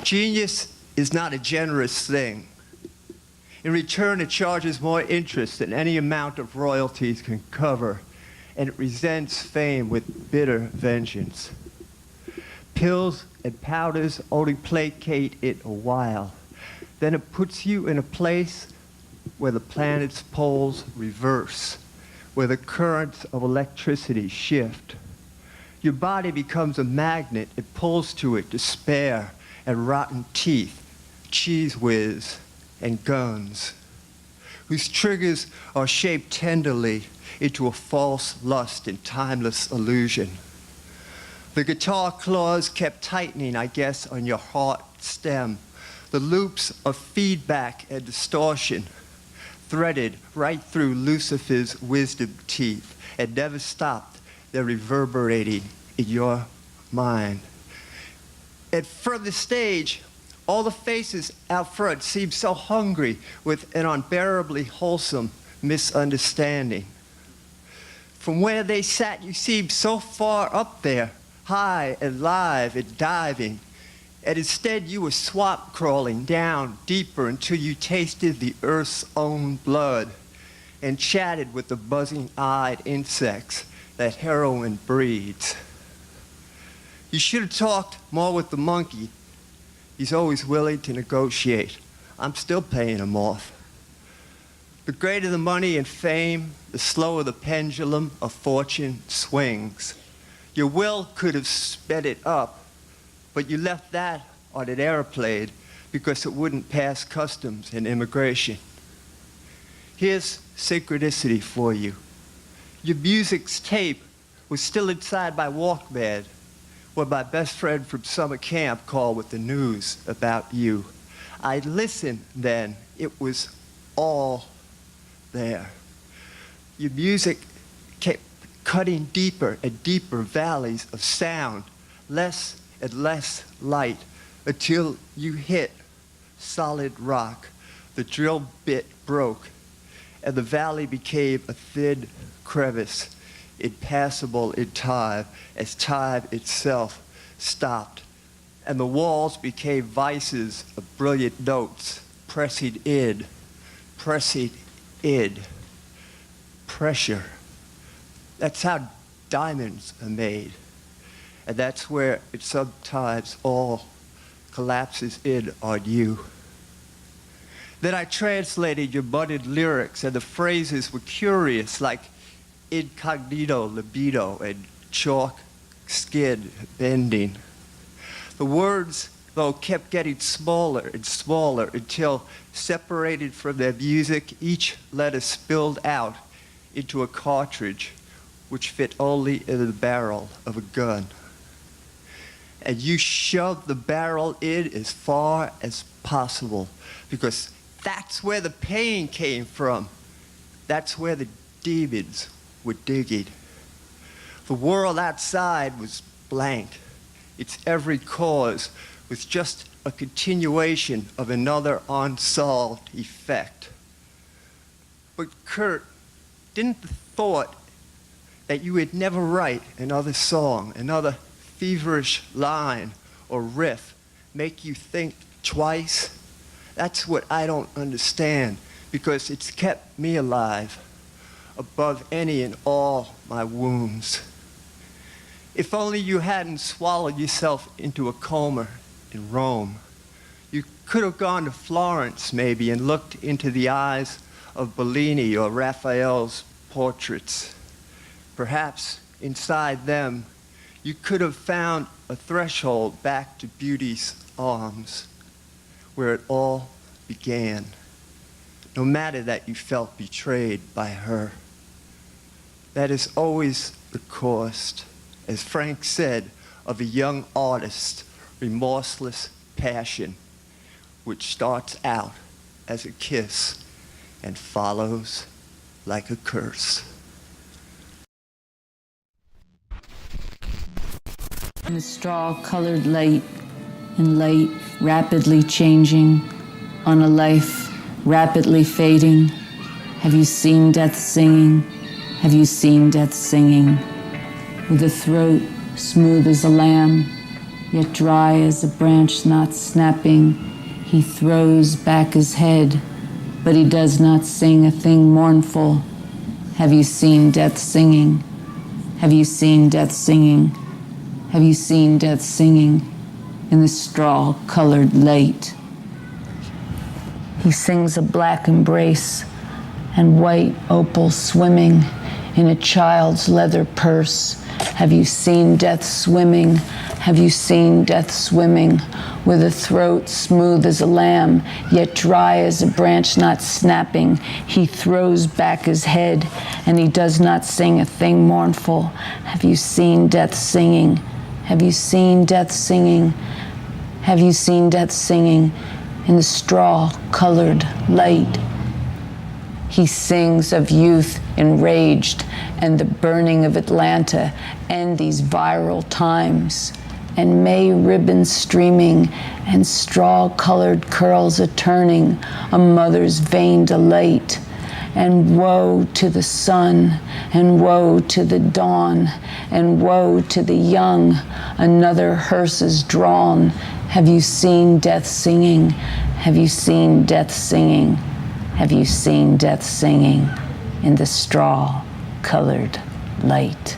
Genius is not a generous thing. In return, it charges more interest than any amount of royalties can cover, and it resents fame with bitter vengeance. Pills and powders only placate it a while. Then it puts you in a place where the planet's poles reverse, where the currents of electricity shift. Your body becomes a magnet. It pulls to it despair and rotten teeth, cheese whiz, and guns, whose triggers are shaped tenderly into a false lust and timeless illusion. The guitar claws kept tightening, I guess, on your heart stem. The loops of feedback and distortion threaded right through Lucifer's wisdom teeth and never stopped their reverberating in your mind. And from the stage, all the faces out front seemed so hungry with an unbearably wholesome misunderstanding. From where they sat, you seemed so far up there, high and live and diving, and instead you were swamp crawling down deeper until you tasted the earth's own blood and chatted with the buzzing-eyed insects that heroin breeds. You should have talked more with the monkey. He's always willing to negotiate. I'm still paying him off. The greater the money and fame, the slower the pendulum of fortune swings. Your will could have sped it up, but you left that on an airplane because it wouldn't pass customs and immigration. Here's synchronicity for you. Your music's tape was still inside my Walkman when my best friend from summer camp called with the news about you. I listened then. It was all there. Your music kept cutting deeper and deeper valleys of sound, less and less light, until you hit solid rock. The drill bit broke, and the valley became a thin crevice, impassable in time, as time itself stopped. And the walls became vices of brilliant notes, pressing in, pressure. That's how diamonds are made. And that's where it sometimes all collapses in on you. Then I translated your mudded lyrics, and the phrases were curious, like incognito libido and chalk skin bending. The words, though, kept getting smaller and smaller until, separated from their music, each letter spilled out into a cartridge which fit only in the barrel of a gun. And you shoved the barrel in as far as possible because that's where the pain came from. That's where the demons were digging. The world outside was blank. Its every cause was just a continuation of another unsolved effect. But Kurt, didn't the thought that you would never write another song, another feverish line or riff make you think twice? That's what I don't understand, because it's kept me alive above any and all my wounds. If only you hadn't swallowed yourself into a coma in Rome. You could have gone to Florence maybe and looked into the eyes of Bellini or Raphael's portraits. Perhaps inside them you could have found a threshold back to beauty's arms, where it all began, no matter that you felt betrayed by her. That is always the cost, as Frank said, of a young artist's remorseless passion, which starts out as a kiss and follows like a curse. In the straw-colored light, and light rapidly changing on a life rapidly fading. Have you seen death singing? Have you seen death singing? With a throat smooth as a lamb, yet dry as a branch not snapping. He throws back his head, but he does not sing a thing mournful. Have you seen death singing? Have you seen death singing? Have you seen death singing in the straw-colored late? He sings a black embrace and white opal swimming in a child's leather purse. Have you seen death swimming? Have you seen death swimming with a throat smooth as a lamb, yet dry as a branch not snapping? He throws back his head and he does not sing a thing mournful. Have you seen death singing? Have you seen death singing? Have you seen death singing in the straw-colored light? He sings of youth enraged and the burning of Atlanta and these viral times, and May ribbons streaming and straw-colored curls a-turning, a mother's vain delight. And woe to the sun, and woe to the dawn, and woe to the young, another hearse is drawn. Have you seen death singing? Have you seen death singing? Have you seen death singing in the straw-colored light?